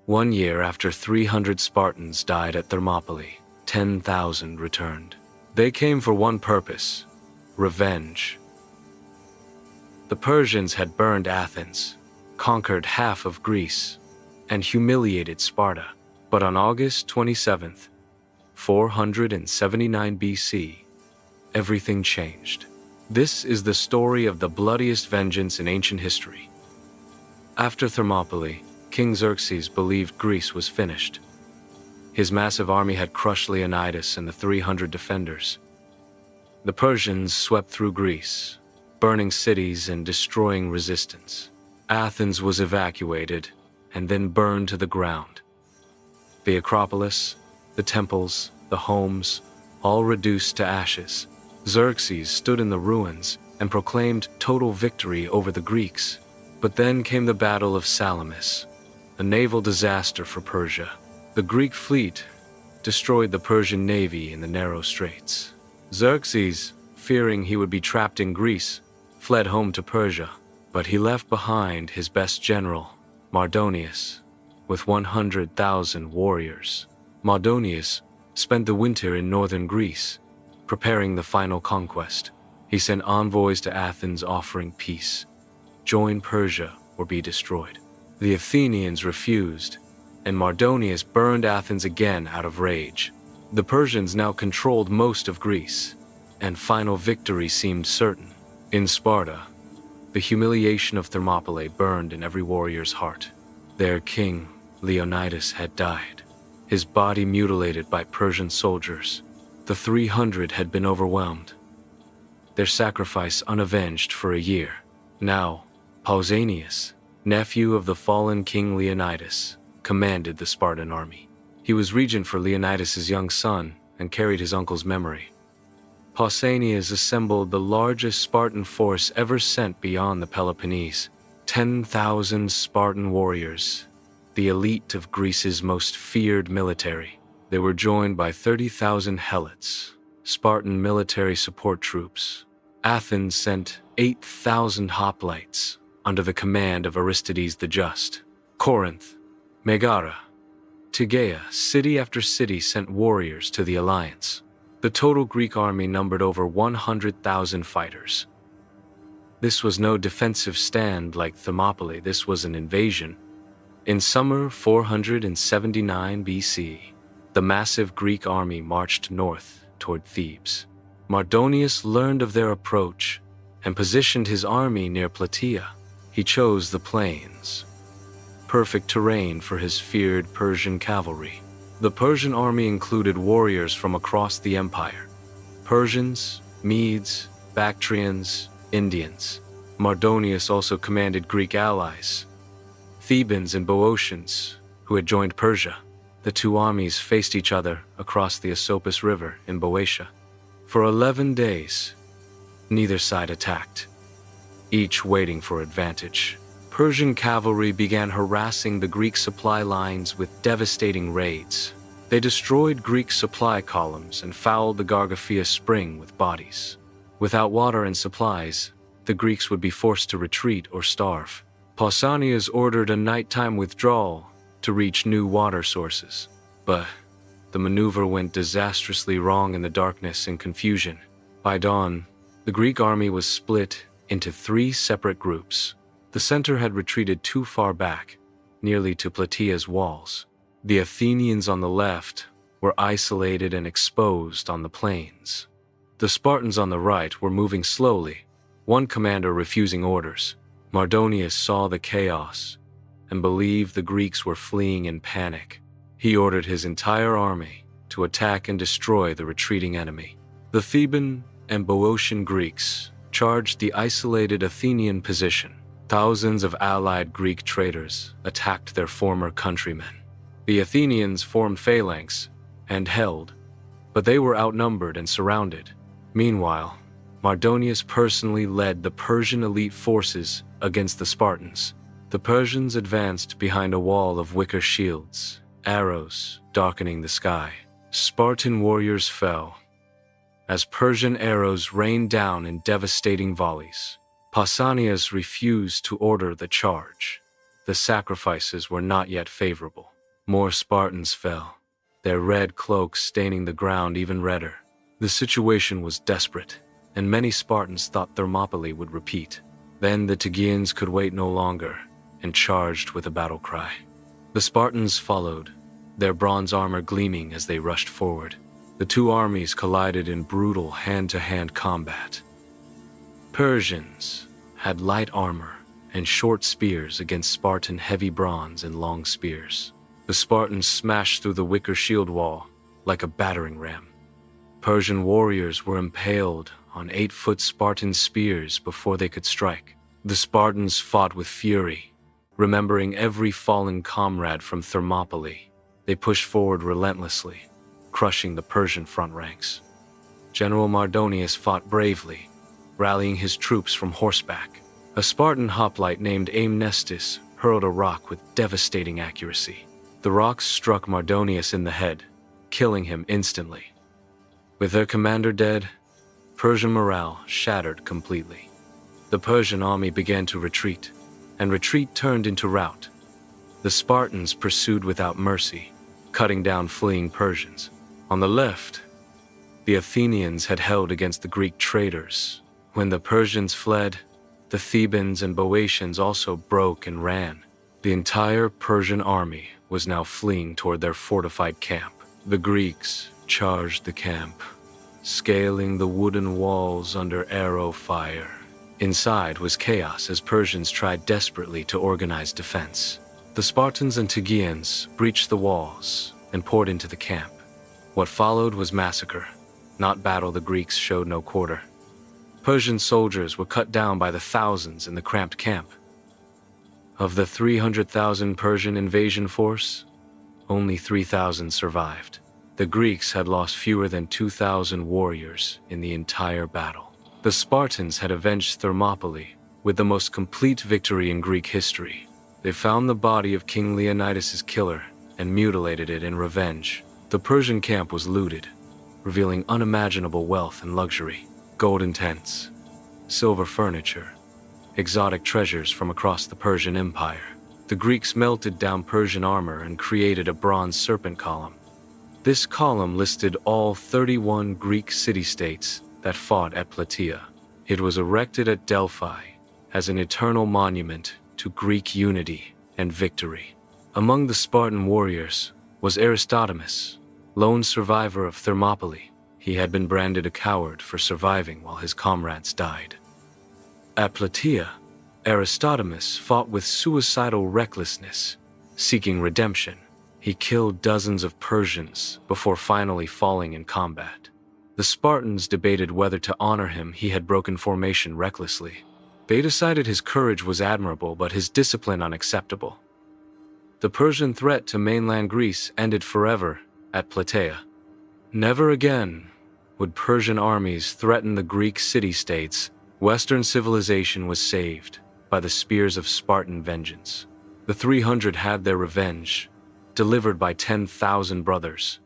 1 year after 300 Spartans died at Thermopylae, 10,000 returned. They came for one purpose: revenge. The Persians had burned Athens, conquered half of Greece, and humiliated Sparta. But on August 27th, 479 BC, everything changed. This is the story of the bloodiest vengeance in ancient history. After Thermopylae, King Xerxes believed Greece was finished. His massive army had crushed Leonidas and the 300 defenders. The Persians swept through Greece, burning cities and destroying resistance. Athens was evacuated and then burned to the ground. The Acropolis, the temples, the homes, all reduced to ashes. Xerxes stood in the ruins and proclaimed total victory over the Greeks. But then came the Battle of Salamis, a naval disaster for Persia. The Greek fleet destroyed the Persian navy in the narrow straits. Xerxes, fearing he would be trapped in Greece, fled home to Persia, but he left behind his best general, Mardonius, with 100,000 warriors. Mardonius spent the winter in northern Greece, preparing the final conquest. He sent envoys to Athens offering peace. Join Persia or be destroyed. The Athenians refused, and Mardonius burned Athens again out of rage. The Persians now controlled most of Greece, and final victory seemed certain. In Sparta, the humiliation of Thermopylae burned in every warrior's heart. Their king, Leonidas, had died, his body mutilated by Persian soldiers. The 300 had been overwhelmed, their sacrifice unavenged for a year. Now, Pausanias, nephew of the fallen king Leonidas, commanded the Spartan army. He was regent for Leonidas' young son and carried his uncle's memory. Pausanias assembled the largest Spartan force ever sent beyond the Peloponnese. 10,000 Spartan warriors, the elite of Greece's most feared military. They were joined by 30,000 helots, Spartan military support troops. Athens sent 8,000 hoplites under the command of Aristides the Just. Corinth, Megara, Tegea, city after city sent warriors to the alliance. The total Greek army numbered over 100,000 fighters. This was no defensive stand like Thermopylae, this was an invasion. In summer 479 BC, the massive Greek army marched north toward Thebes. Mardonius learned of their approach and positioned his army near Plataea. He chose the plains, perfect terrain for his feared Persian cavalry. The Persian army included warriors from across the empire: Persians, Medes, Bactrians, Indians. Mardonius also commanded Greek allies, Thebans and Boeotians, who had joined Persia. The two armies faced each other across the Asopus River in Boeotia. For 11 days, neither side attacked, each waiting for advantage. Persian cavalry began harassing the Greek supply lines with devastating raids. They destroyed Greek supply columns and fouled the Gargaphia spring with bodies. Without water and supplies, the Greeks would be forced to retreat or starve. Pausanias ordered a nighttime withdrawal to reach new water sources. But the maneuver went disastrously wrong in the darkness and confusion. By dawn, the Greek army was split into 3 separate groups. The center had retreated too far back, nearly to Plataea's walls. The Athenians on the left were isolated and exposed on the plains. The Spartans on the right were moving slowly, one commander refusing orders. Mardonius saw the chaos and believed the Greeks were fleeing in panic. He ordered his entire army to attack and destroy the retreating enemy. The Theban and Boeotian Greeks charged the isolated Athenian position. Thousands of allied Greek traders attacked their former countrymen. The Athenians formed phalanx and held, but they were outnumbered and surrounded. Meanwhile, Mardonius personally led the Persian elite forces against the Spartans. The Persians advanced behind a wall of wicker shields, arrows darkening the sky. Spartan warriors fell as Persian arrows rained down in devastating volleys. Pausanias refused to order the charge. The sacrifices were not yet favorable. More Spartans fell, their red cloaks staining the ground even redder. The situation was desperate, and many Spartans thought Thermopylae would repeat. Then the Tegeans could wait no longer, and charged with a battle cry. The Spartans followed, their bronze armor gleaming as they rushed forward. The two armies collided in brutal hand-to-hand combat. Persians had light armor and short spears against Spartan heavy bronze and long spears. The Spartans smashed through the wicker shield wall like a battering ram. Persian warriors were impaled on 8-foot Spartan spears before they could strike. The Spartans fought with fury, remembering every fallen comrade from Thermopylae. They pushed forward relentlessly, crushing the Persian front ranks. General Mardonius fought bravely, rallying his troops from horseback. A Spartan hoplite named Amnestis hurled a rock with devastating accuracy. The rock struck Mardonius in the head, killing him instantly. With their commander dead, Persian morale shattered completely. The Persian army began to retreat, and retreat turned into rout. The Spartans pursued without mercy, cutting down fleeing Persians. On the left, the Athenians had held against the Greek traitors. When the Persians fled, the Thebans and Boeotians also broke and ran. The entire Persian army was now fleeing toward their fortified camp. The Greeks charged the camp, scaling the wooden walls under arrow fire. Inside was chaos as Persians tried desperately to organize defense. The Spartans and Tegeans breached the walls and poured into the camp. What followed was massacre, not battle. The Greeks showed no quarter. Persian soldiers were cut down by the thousands in the cramped camp. Of the 300,000 Persian invasion force, only 3,000 survived. The Greeks had lost fewer than 2,000 warriors in the entire battle. The Spartans had avenged Thermopylae with the most complete victory in Greek history. They found the body of King Leonidas' killer and mutilated it in revenge. The Persian camp was looted, revealing unimaginable wealth and luxury. Golden tents, silver furniture, exotic treasures from across the Persian Empire. The Greeks melted down Persian armor and created a bronze serpent column. This column listed all 31 Greek city-states that fought at Plataea. It was erected at Delphi as an eternal monument to Greek unity and victory. Among the Spartan warriors was Aristodemus, lone survivor of Thermopylae. He had been branded a coward for surviving while his comrades died. At Plataea, Aristodemus fought with suicidal recklessness, seeking redemption. He killed dozens of Persians before finally falling in combat. The Spartans debated whether to honor him. He had broken formation recklessly. They decided his courage was admirable, but his discipline unacceptable. The Persian threat to mainland Greece ended forever at Plataea. Never again would Persian armies threaten the Greek city-states. Western civilization was saved by the spears of Spartan vengeance. The 300 had their revenge, delivered by 10,000 brothers.